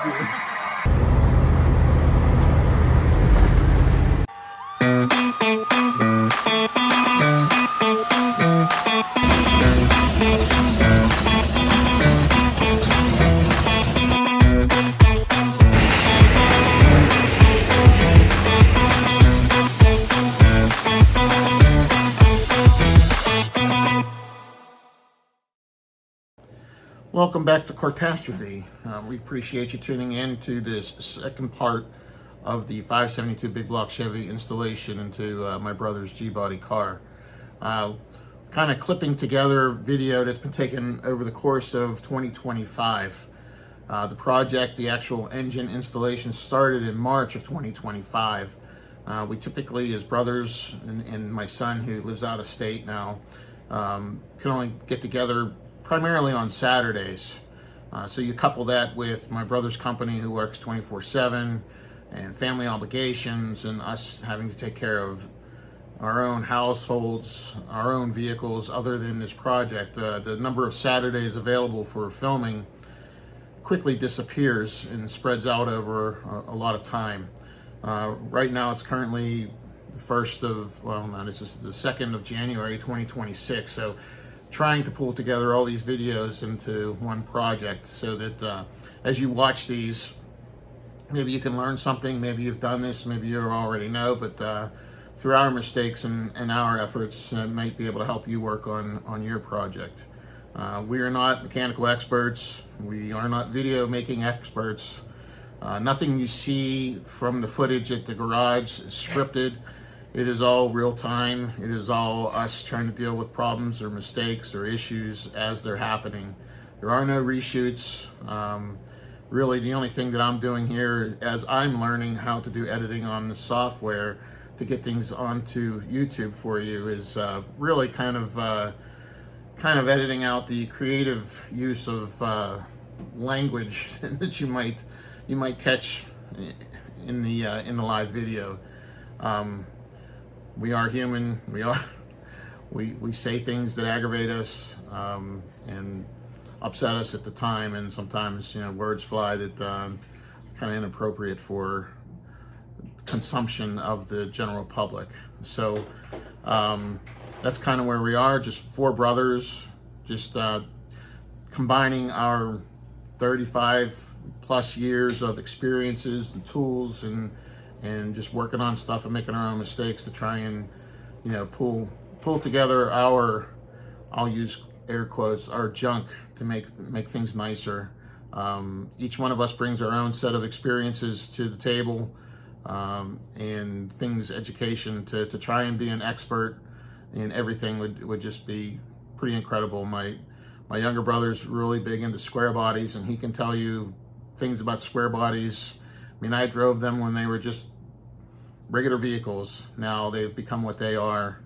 Thank you. Welcome back to Catastrophe. We appreciate you tuning in to this second part of the 572 big block Chevy installation into my brother's G-body car. Kind of clipping together video that's been taken over the course of 2025. The project, the actual engine installation, started in March of 2025. We typically, as brothers and my son who lives out of state now, can only get together primarily on Saturdays. So you couple that with my brother's company who works 24/7 and family obligations and us having to take care of our own households, our own vehicles other than this project. The number of Saturdays available for filming quickly disappears and spreads out over a lot of time. Right now it's currently the 1st of, well, no, this is the 2nd of January 2026. So trying to pull together all these videos into one project so that as you watch these, maybe you can learn something. Maybe you've done this, maybe you already know, but through our mistakes and our efforts, might be able to help you work on your project. We are not mechanical experts. We are not video making experts. Nothing you see from the footage at the garage is scripted. It is all real time. It is all us trying to deal with problems or mistakes or issues as they're happening. There are no reshoots. Really, the only thing that I'm doing here as I'm learning how to do editing on the software to get things onto YouTube for you is really kind of editing out the creative use of language that you might catch in the live video. We are human. We say things that aggravate us and upset us at the time, and sometimes words fly that kind of inappropriate for consumption of the general public. So that's kind of where we are. Just four brothers, just combining our 35 plus years of experiences and tools and just working on stuff and making our own mistakes to try and pull together our, I'll use air quotes, our junk to make things nicer. Each one of us brings our own set of experiences to the table and things, education to try and be an expert in everything would just be pretty incredible. My younger brother's really big into square bodies, and he can tell you things about square bodies. I mean, I drove them when they were just regular vehicles. Now they've become what they are.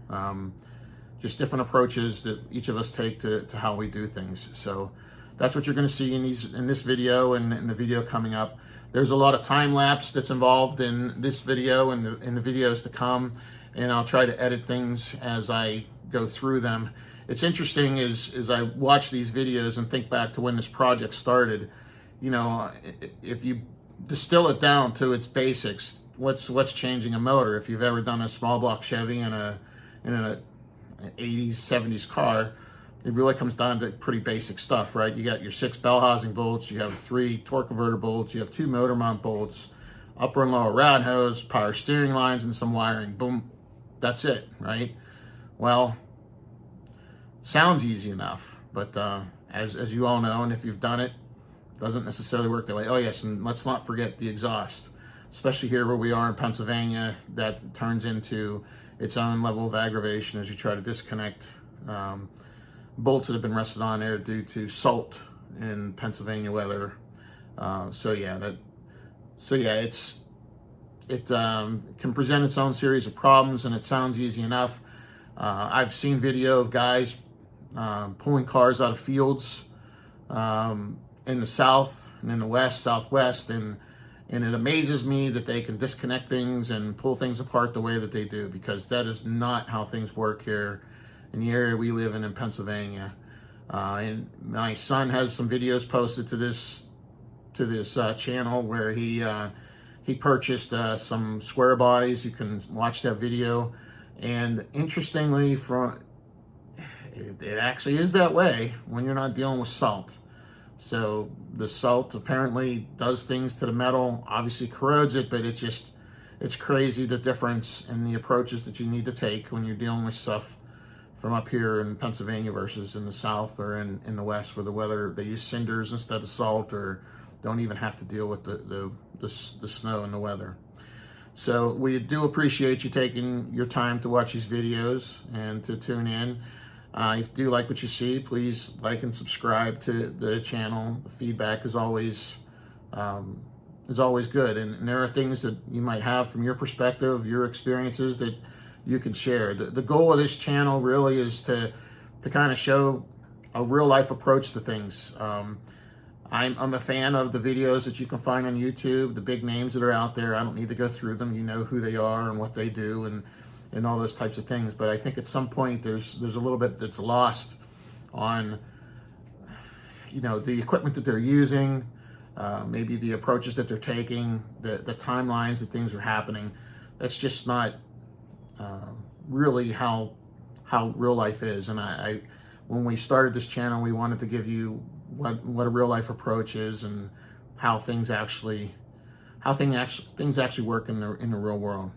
Just different approaches that each of us take to how we do things. So that's what you're going to see in this video and in the video coming up. There's a lot of time lapse that's involved in this video and in the videos to come, and I'll try to edit things as I go through them. It's interesting as I watch these videos and think back to when this project started. If you distill it down to its basics, what's changing a motor? If you've ever done a small block Chevy in an 80s, 70s car, it really comes down to pretty basic stuff, right? You got your 6 bell housing bolts, you have 3 torque converter bolts, you have 2 motor mount bolts, upper and lower rad hose, power steering lines, and some wiring. Boom, that's it, right? Well, sounds easy enough, but as you all know, and if you've done it, doesn't necessarily work that way. Oh yes, and let's not forget the exhaust, especially here where we are in Pennsylvania. That turns into its own level of aggravation as you try to disconnect bolts that have been rested on there due to salt in Pennsylvania weather. It can present its own series of problems, and it sounds easy enough. I've seen video of guys pulling cars out of fields in the South and in the West, Southwest, and it amazes me that they can disconnect things and pull things apart the way that they do, because that is not how things work here in the area we live in Pennsylvania. And my son has some videos posted to this to this channel where he purchased some square bodies. You can watch that video. And interestingly, it actually is that way when you're not dealing with salt. So the salt apparently does things to the metal, obviously corrodes it, but it's crazy the difference in the approaches that you need to take when you're dealing with stuff from up here in Pennsylvania versus in the South or in the West, where the weather, they use cinders instead of salt, or don't even have to deal with the snow and the weather. So we do appreciate you taking your time to watch these videos and to tune in. If you do like what you see, please like and subscribe to the channel. The feedback is always good, and there are things that you might have from your perspective, your experiences that you can share. The goal of this channel really is to kind of show a real life approach to things. I'm a fan of the videos that you can find on YouTube, the big names that are out there. I don't need to go through them. You know who they are and what they do and all those types of things. But I think at some point there's a little bit that's lost on, the equipment that they're using, maybe the approaches that they're taking, the timelines that things are happening. That's just not really how real life is. And I when we started this channel, we wanted to give you what a real life approach is and how things actually work in the real world.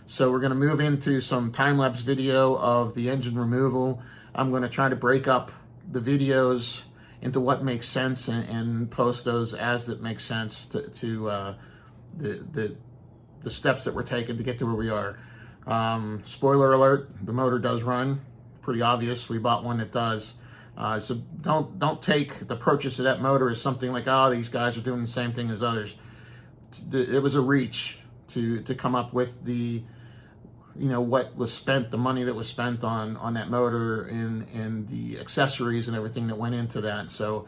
So we're going to move into some time-lapse video of the engine removal. I'm going to try to break up the videos into what makes sense and post those as it makes sense to the steps that we're taking to get to where we are. Spoiler alert, the motor does run. Pretty obvious. We bought one that does. So don't take the purchase of that motor as something like, oh, these guys are doing the same thing as others. It was a reach to come up with the, what was spent, the money that was spent on that motor and the accessories and everything that went into that. So,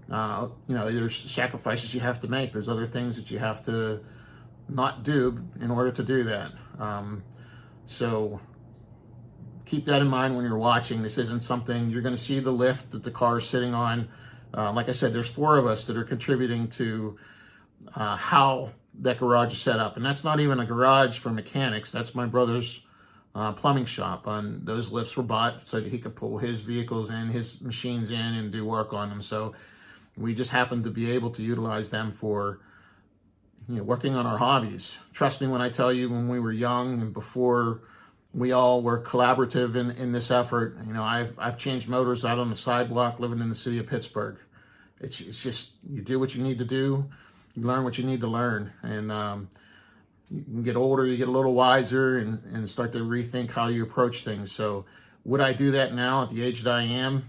there's sacrifices you have to make. There's other things that you have to not do in order to do that. So keep that in mind when you're watching. This isn't something, you're going to see the lift that the car is sitting on. Like I said, there's 4 of us that are contributing to how that garage is set up. And that's not even a garage for mechanics. That's my brother's plumbing shop. And those lifts were bought so that he could pull his vehicles in, his machines in, and do work on them. So we just happened to be able to utilize them for working on our hobbies. Trust me when I tell you, when we were young and before we all were collaborative in this effort, I've changed motors out on the sidewalk living in the city of Pittsburgh. It's just, you do what you need to do, you learn what you need to learn, and you can get older, you get a little wiser, and start to rethink how you approach things. So would I do that now at the age that I am?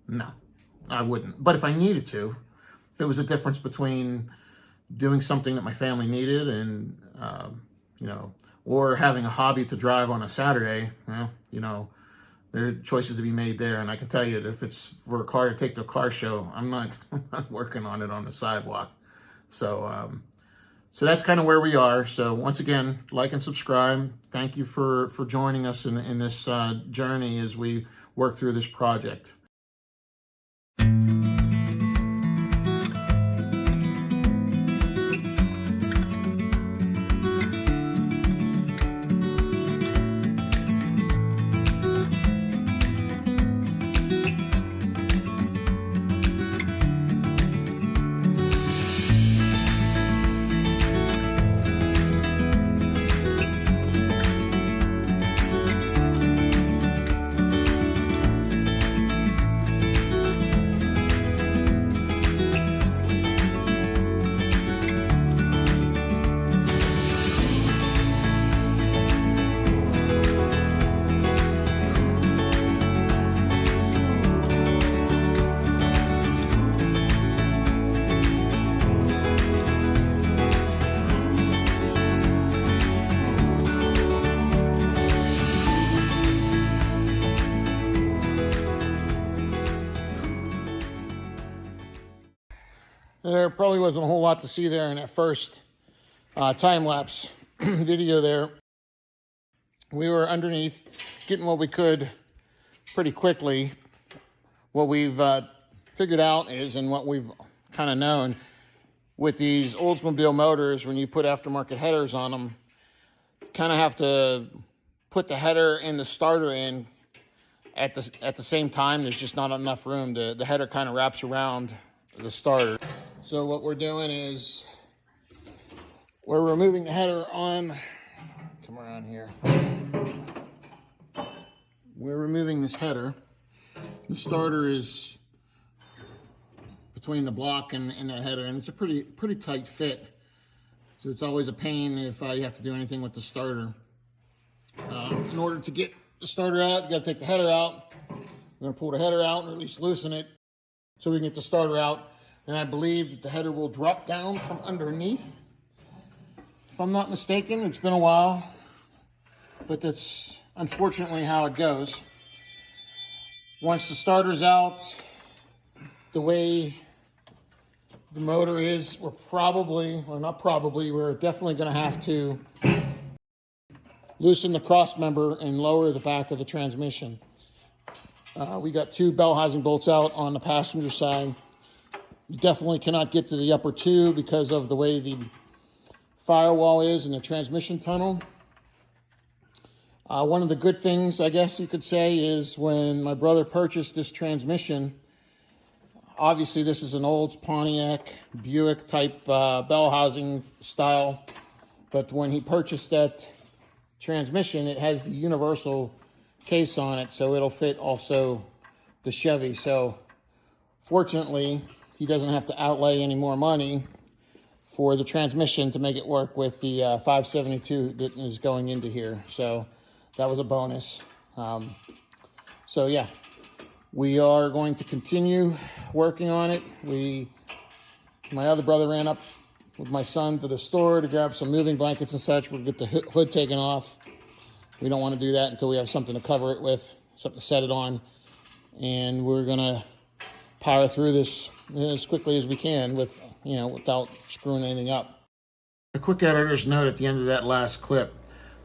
No, I wouldn't. But if I needed to, if there was a difference between doing something that my family needed and, or having a hobby to drive on a Saturday, there are choices to be made there. And I can tell you that if it's for a car to take to a car show, I'm not working on it on the sidewalk. So, so that's kind of where we are. So once again, like and subscribe. Thank you for joining us in this journey as we work through this project. There probably wasn't a whole lot to see there in that first time-lapse video there. We were underneath getting what we could pretty quickly. What we've figured out is, and what we've kind of known, with these Oldsmobile motors, when you put aftermarket headers on them, kind of have to put the header and the starter in at the same time. There's just not enough room. The header kind of wraps around the starter. So what we're doing is we're removing the header on, come around here. We're removing this header. The starter is between the block and the header, and it's a pretty tight fit. So it's always a pain if you have to do anything with the starter. In order to get the starter out, you gotta take the header out. We're gonna pull the header out, or at least loosen it, so we can get the starter out. And I believe that the header will drop down from underneath. If I'm not mistaken, it's been a while, but that's unfortunately how it goes. Once the starter's out, the way the motor is, we're definitely gonna have to loosen the cross member and lower the back of the transmission. We got 2 bell housing bolts out on the passenger side. You definitely cannot get to the upper 2 because of the way the firewall is in the transmission tunnel. One of the good things, I guess you could say, is when my brother purchased this transmission, obviously this is an old Pontiac Buick type bell housing style, but when he purchased that transmission, it has the universal case on it, so it'll fit also the Chevy. So fortunately, he doesn't have to outlay any more money for the transmission to make it work with the 572 that is going into here. So that was a bonus. So yeah, we are going to continue working on it. My other brother ran up with my son to the store to grab some moving blankets and such. We'll get the hood taken off. We don't want to do that until we have something to cover it with, something to set it on. And we're gonna power through this as quickly as we can without screwing anything up. A quick editor's note at the end of that last clip.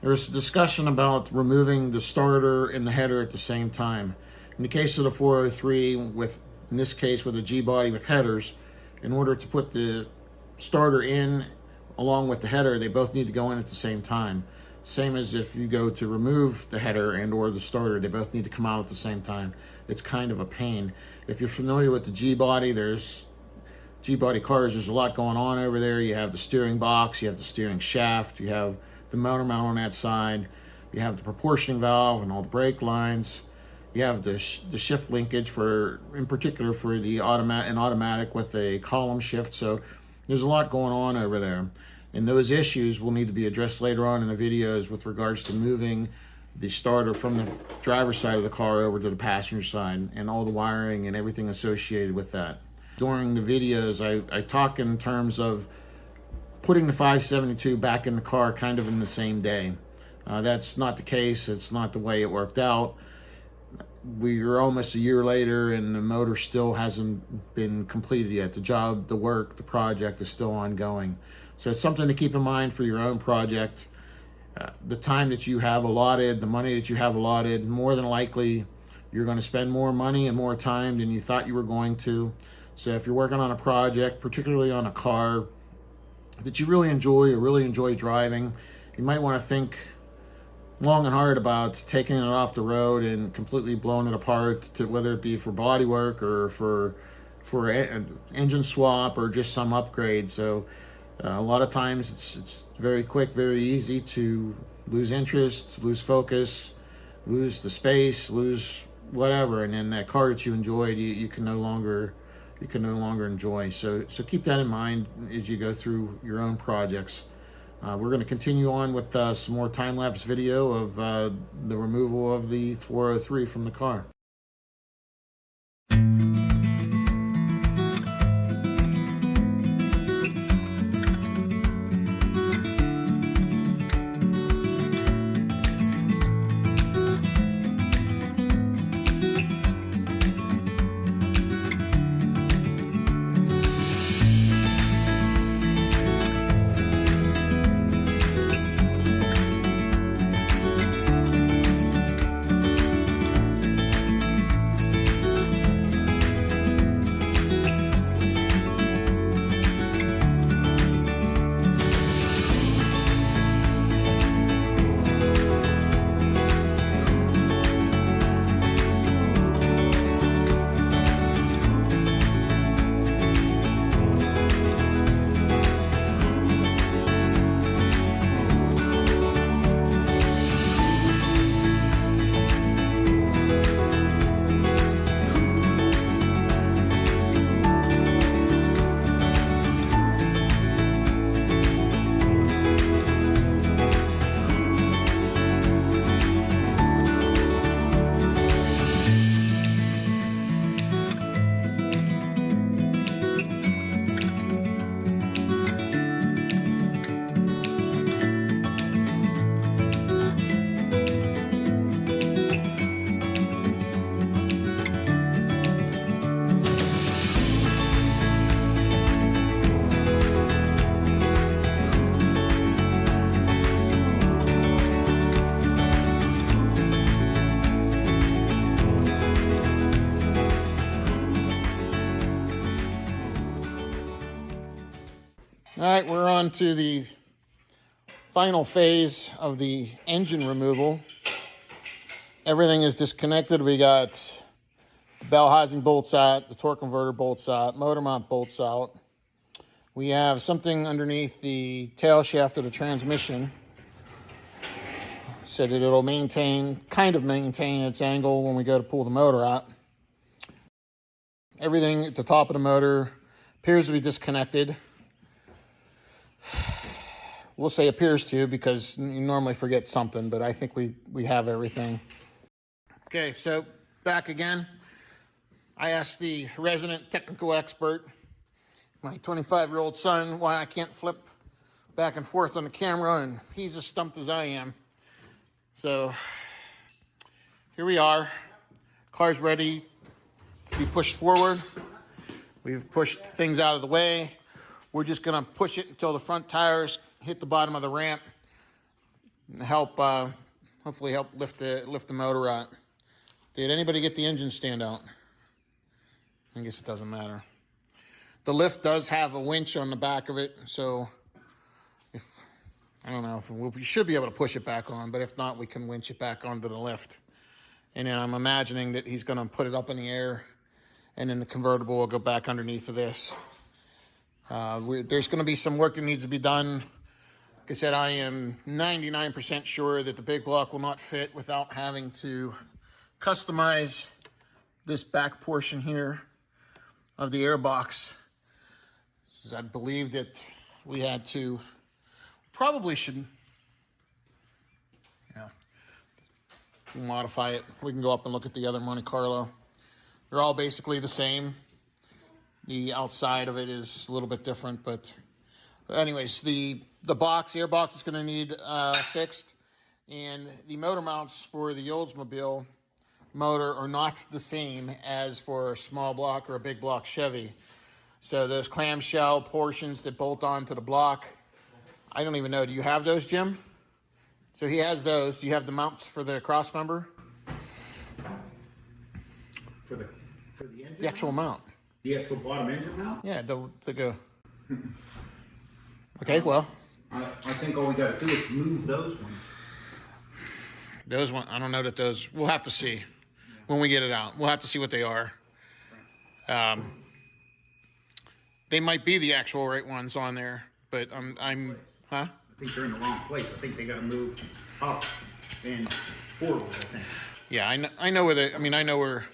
There was a discussion about removing the starter and the header at the same time. In the case of the 403, in this case with a G-body with headers, in order to put the starter in along with the header, they both need to go in at the same time. Same as if you go to remove the header and or the starter, they both need to come out at the same time. It's kind of a pain. If you're familiar with the G-body, there's G-body cars, there's a lot going on over there. You have the steering box, you have the steering shaft, you have the motor mount on that side, you have the proportioning valve and all the brake lines. You have the shift linkage in particular for the automatic with a column shift. So there's a lot going on over there. And those issues will need to be addressed later on in the videos with regards to moving the starter from the driver's side of the car over to the passenger side and all the wiring and everything associated with that. During the videos, I talk in terms of putting the 572 back in the car kind of in the same day. That's not the case. It's not the way it worked out. We're almost a year later and the motor still hasn't been completed yet. The work, the project is still ongoing. So it's something to keep in mind for your own project. The time that you have allotted, the money that you have allotted, more than likely you're going to spend more money and more time than you thought you were going to. So if you're working on a project, particularly on a car that you really enjoy or really enjoy driving, you might want to think long and hard about taking it off the road and completely blowing it apart, whether it be for body work or for engine swap or just some upgrade. So a lot of times it's very quick, very easy to lose interest, lose focus, lose the space, lose whatever, and then that car that you enjoyed, you can no longer enjoy. So keep that in mind as you go through your own projects. We're going to continue on with some more time-lapse video of the removal of the 403 from the car. All right, we're on to the final phase of the engine removal. Everything is disconnected. We got the bell housing bolts out, the torque converter bolts out, motor mount bolts out. We have something underneath the tail shaft of the transmission so that it'll kind of maintain its angle when we go to pull the motor out. Everything at the top of the motor appears to be disconnected. We'll say appears to because you normally forget something, but I think we have everything. Okay, so back again. I asked the resident technical expert, my 25-year-old son, why I can't flip back and forth on the camera, and he's as stumped as I am. So here we are. Car's ready to be pushed forward. We've pushed things out of the way. We're just gonna push it until the front tires hit the bottom of the ramp and hopefully help lift the motor out. Did anybody get the engine stand out? I guess it doesn't matter. The lift does have a winch on the back of it, so we should be able to push it back on, but if not, we can winch it back onto the lift. And then I'm imagining that he's gonna put it up in the air, and then the convertible will go back underneath of this. There's gonna be some work that needs to be done. Like I said, I am 99% sure that the big block will not fit without having to customize this back portion here of the airbox. I believe that we had to, probably should, modify it. We can go up and look at the other Monte Carlo. They're all basically the same. The outside of it is a little bit different, but anyways, the airbox is gonna need fixed, and the motor mounts for the Oldsmobile motor are not the same as for a small block or a big block Chevy. So those clamshell portions that bolt onto the block, I don't even know. Do you have those, Jim? So he has those. Do you have the mounts for the cross member? For the engine? The actual mount. The actual bottom engine mount? Yeah, to go. Okay, well. I think all we got to do is move those ones. Those ones, I don't know that those, we'll have to see when we get it out. We'll have to see what they are. They might be the actual right ones on there, but I think they're in the wrong place. I think they got to move up and forward, I think. Yeah, I know where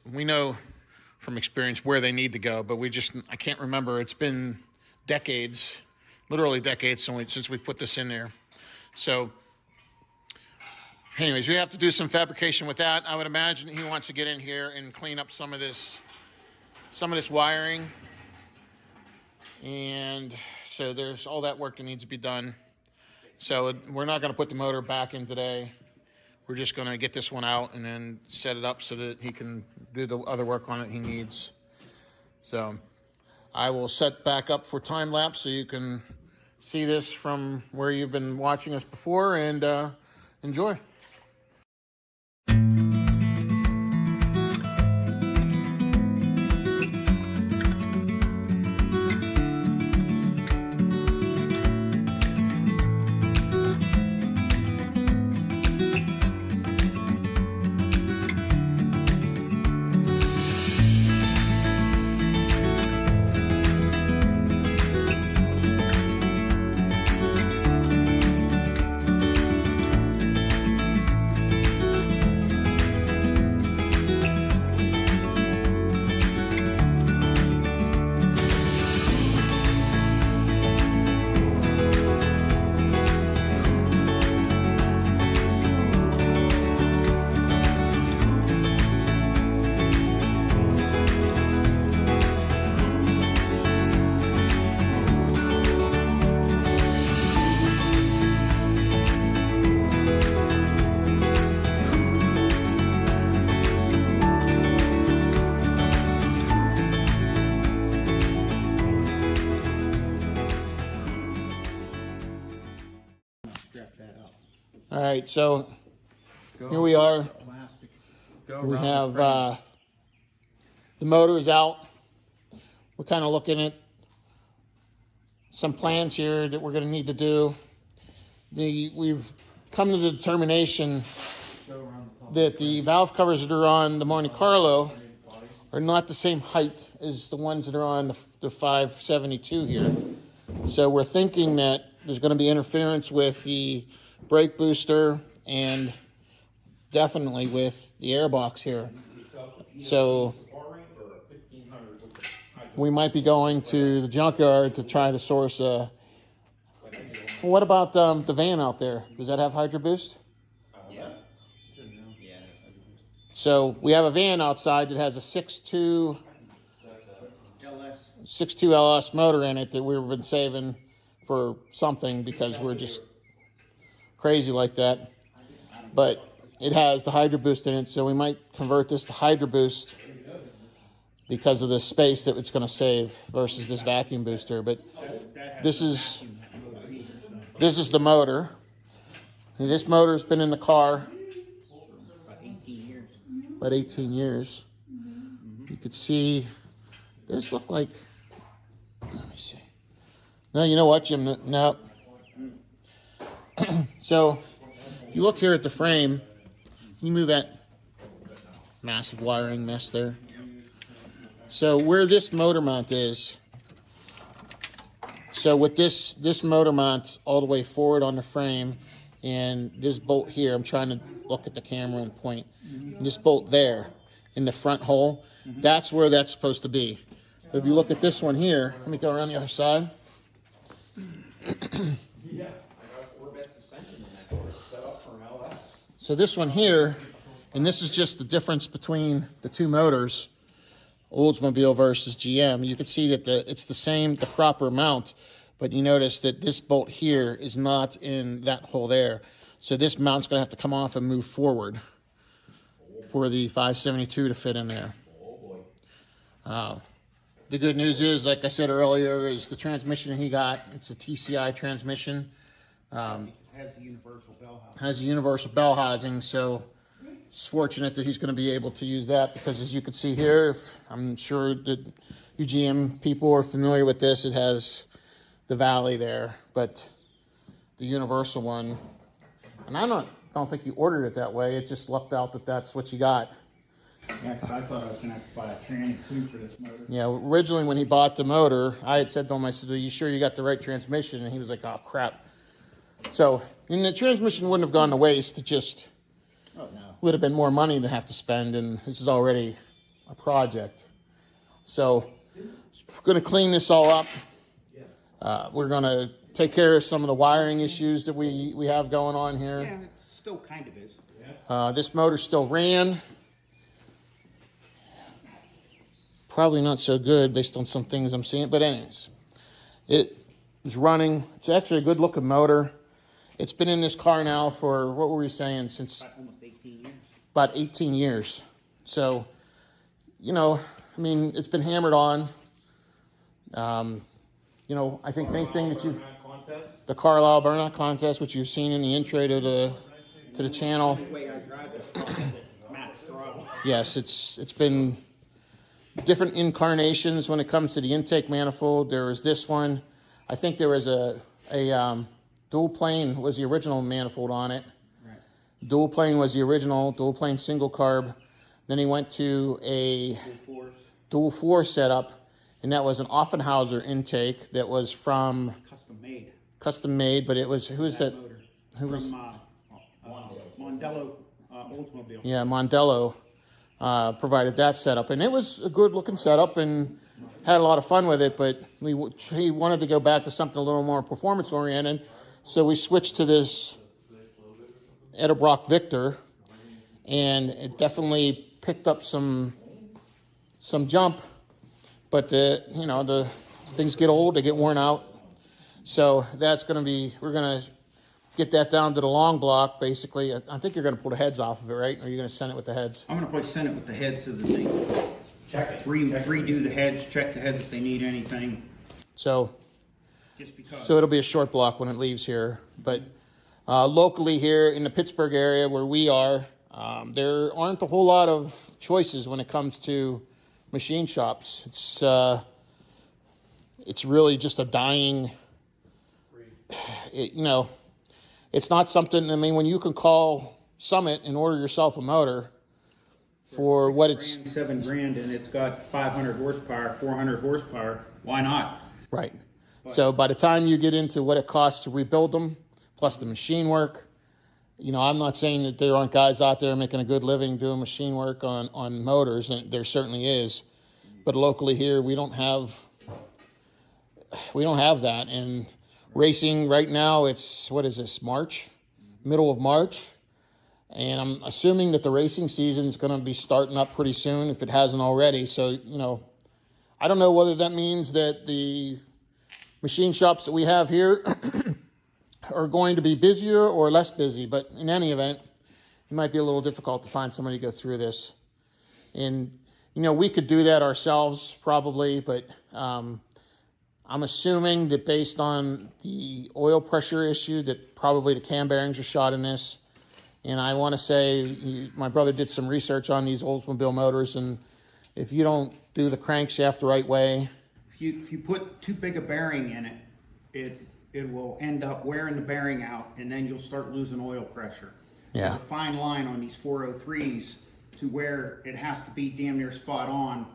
we know from experience where they need to go, but I can't remember. It's been decades, literally decades since we put this in there. So anyways, we have to do some fabrication with that. I would imagine he wants to get in here and clean up some of this wiring. And so there's all that work that needs to be done. So we're not going to put the motor back in today. We're just going to get this one out and then set it up so that he can do the other work on it he needs. So I will set back up for time lapse so you can see this from where you've been watching us before, and enjoy. All right, so here we are. We have the motor is out. We're kind of looking at some plans here that we're going to need to do. We've come to the determination that the valve covers that are on the Monte Carlo are not the same height as the ones that are on the 572 here. So we're thinking that there's going to be interference with the brake booster and definitely with the airbox here. So we might be going to the junkyard to try to source a... What about the van out there? Does that have Hydro Boost? Yeah. So we have a van outside that has a 6.2 LS motor in it that we've been saving for something because we're just crazy like that. But it has the Hydro Boost in it, so we might convert this to Hydro Boost because of the space that it's going to save versus this vacuum booster. But this is the motor. And this motor's been in the car about 18 years. You could see this look like, let me see. No, you know what, Jim? No. So if you look here at the frame, you move that massive wiring mess there. So where this motor mount is, so with this motor mount all the way forward on the frame, and this bolt here, I'm trying to look at the camera and point, and this bolt there in the front hole, that's where that's supposed to be. But if you look at this one here, let me go around the other side. So this one here, and this is just the difference between the two motors, Oldsmobile versus GM. You can see that it's the same, the proper mount, but you notice that this bolt here is not in that hole there. So this mount's going to have to come off and move forward for the 572 to fit in there. The good news is, like I said earlier, is the transmission he got, it's a TCI transmission. Has a universal bell housing. Has a universal bell housing, so it's fortunate that he's going to be able to use that because, as you can see here, I'm sure that you GM people are familiar with this. It has the valley there, but the universal one, and I don't think you ordered it that way. It just lucked out that that's what you got. Yeah, because I thought I was going to have to buy a tranny too for this motor. Yeah, originally when he bought the motor, I had said to him, I said, "Are you sure you got the right transmission?" And he was like, "Oh, crap." So, and the transmission wouldn't have gone to waste. It just would have been more money to have to spend, and this is already a project. So, we're going to clean this all up. We're going to take care of some of the wiring issues that we have going on here. Yeah, it still kind of is. This motor still ran. Probably not so good based on some things I'm seeing, but anyways, it is running. It's actually a good looking motor. It's been in this car now for, what were we saying, since Almost 18 years. about 18 years. So, you know, I mean, it's been hammered on. You know, I think anything that you, the Carlisle burnout contest, which you've seen in the intro to the channel. The way I drive this car is at max throttle. Yes, it's been different incarnations when it comes to the intake manifold. There was this one. I think there was a dual plane was the original manifold on it. Right. Dual plane was the original, dual plane single carb. Then he went to a dual four setup, and that was an Offenhauser intake that was from custom made, but it was, who is that? Motor. Who was? Mondello Oldsmobile. Yeah, Mondello provided that setup, and it was a good looking setup and had a lot of fun with it, but he wanted to go back to something a little more performance oriented, so we switched to this Edelbrock Victor, and it definitely picked up some jump, but the things get old, they get worn out, so that's going to be, we're going to get that down to the long block, basically. I think you're going to pull the heads off of it, right? Or are you going to send it with the heads? I'm going to probably send it with the heads so that they check it. Redo the heads, check the heads if they need anything. So, Just because. so it'll be a short block when it leaves here. But locally here in the Pittsburgh area where we are, there aren't a whole lot of choices when it comes to machine shops. it's really just a dying, you know, it's not something, I mean, when you can call Summit and order yourself a motor for what it's... $7,000, and it's got 500 horsepower, 400 horsepower, why not? Right. So by the time you get into what it costs to rebuild them, plus the machine work, you know, I'm not saying that there aren't guys out there making a good living doing machine work on motors, and there certainly is. But locally here, we don't have that. And racing right now, it's, what is this, March? Middle of March. And I'm assuming that the racing season is going to be starting up pretty soon if it hasn't already. So, you know, I don't know whether that means that the machine shops that we have here are going to be busier or less busy. But in any event, it might be a little difficult to find somebody to go through this. And, you know, we could do that ourselves probably, but I'm assuming that based on the oil pressure issue that probably the cam bearings are shot in this. And I want to say, my brother did some research on these Oldsmobile motors, and if you don't do the crankshaft the right way... If you put too big a bearing in it, it will end up wearing the bearing out, and then you'll start losing oil pressure. Yeah. There's a fine line on these 403s to where it has to be damn near spot on,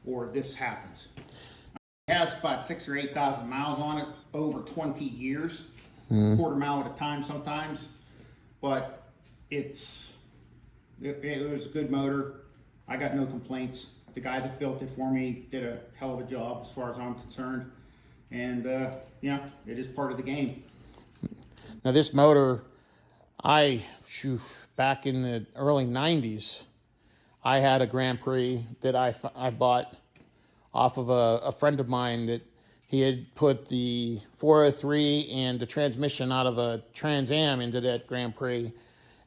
or this happens. It has about 6,000 or 8,000 miles on it, over 20 years, quarter mile at a time sometimes, but it was a good motor. I got no complaints. The guy that built it for me did a hell of a job as far as I'm concerned. And, yeah, it is part of the game. Now this motor, back in the early 90s, I had a Grand Prix that I bought off of a friend of mine that he had put the 403 and the transmission out of a Trans Am into that Grand Prix.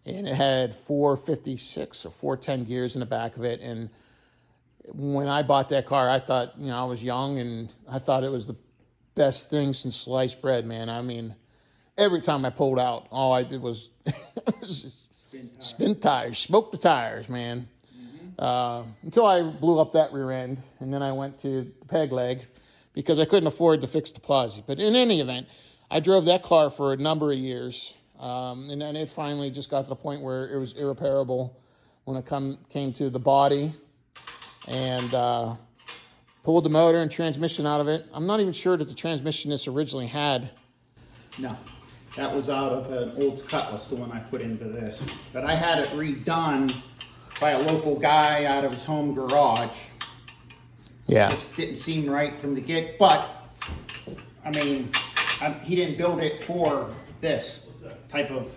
And it had 456 or 410 gears in the back of it. And when I bought that car, I thought, you know, I was young and I thought it was the best thing since sliced bread, man. I mean, every time I pulled out, all I did was spin tires, smoke the tires, man. Until I blew up that rear end, and then I went to the peg leg because I couldn't afford to fix the posi. But in any event, I drove that car for a number of years. And then it finally just got to the point where it was irreparable when it came to the body, and pulled the motor and transmission out of it. I'm not even sure that the transmission this originally had. No, that was out of an Olds Cutlass, the one I put into this. But I had it redone by a local guy out of his home garage. Yeah. Just didn't seem right from the get, but I mean, he didn't build it for this type of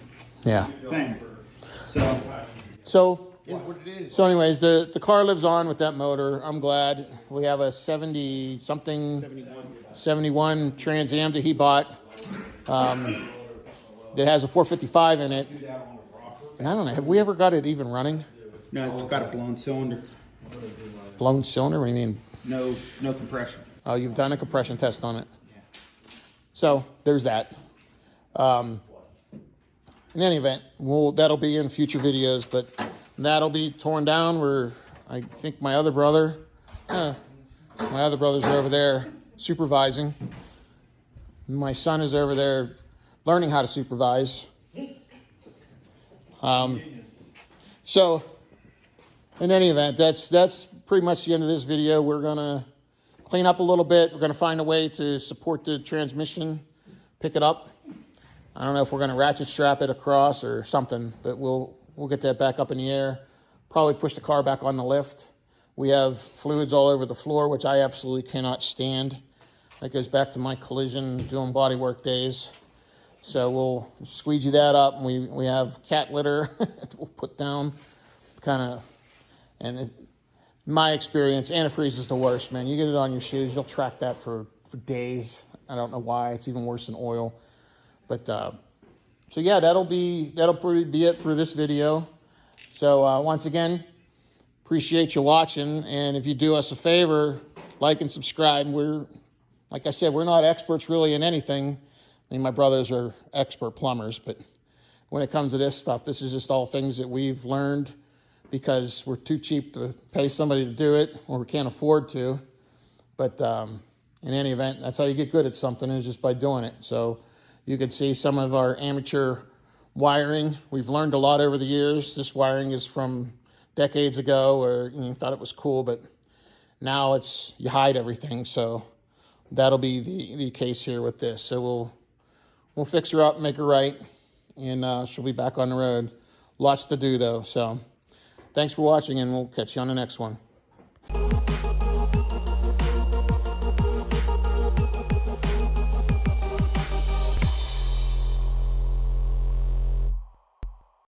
thing. So is what it is. So anyways, the car lives on with that motor. I'm glad. We have a 71 Trans Am that he bought that has a 455 in it. And I don't know, have we ever got it even running? No, it's got a blown cylinder. Blown cylinder? What do you mean? No compression. Oh, you've done a compression test on it. Yeah. So there's that. In any event, that'll be in future videos, but that'll be torn down. I think my other brothers are over there supervising. My son is over there learning how to supervise. So, in any event, that's pretty much the end of this video. We're gonna clean up a little bit. We're gonna find a way to support the transmission, pick it up. I don't know if we're gonna ratchet strap it across or something, but we'll get that back up in the air. Probably push the car back on the lift. We have fluids all over the floor, which I absolutely cannot stand. That goes back to my collision doing bodywork days. So we'll squeegee that up. We have cat litter we'll put down, my experience, antifreeze is the worst, man. You get it on your shoes, you'll track that for days. I don't know why. It's even worse than oil. But so yeah, that'll probably be it for this video. So once again, appreciate you watching, and if you do us a favor, like and subscribe. Like I said, we're not experts really in anything. I mean, my brothers are expert plumbers, but when it comes to this stuff, this is just all things that we've learned because we're too cheap to pay somebody to do it, or we can't afford to. But in any event, that's how you get good at something, is just by doing it. So you can see some of our amateur wiring. We've learned a lot over the years. This wiring is from decades ago where you thought it was cool, but now it's, you hide everything. So that'll be the case here with this. So we'll fix her up, make her right, and she'll be back on the road. Lots to do though. So thanks for watching, and we'll catch you on the next one.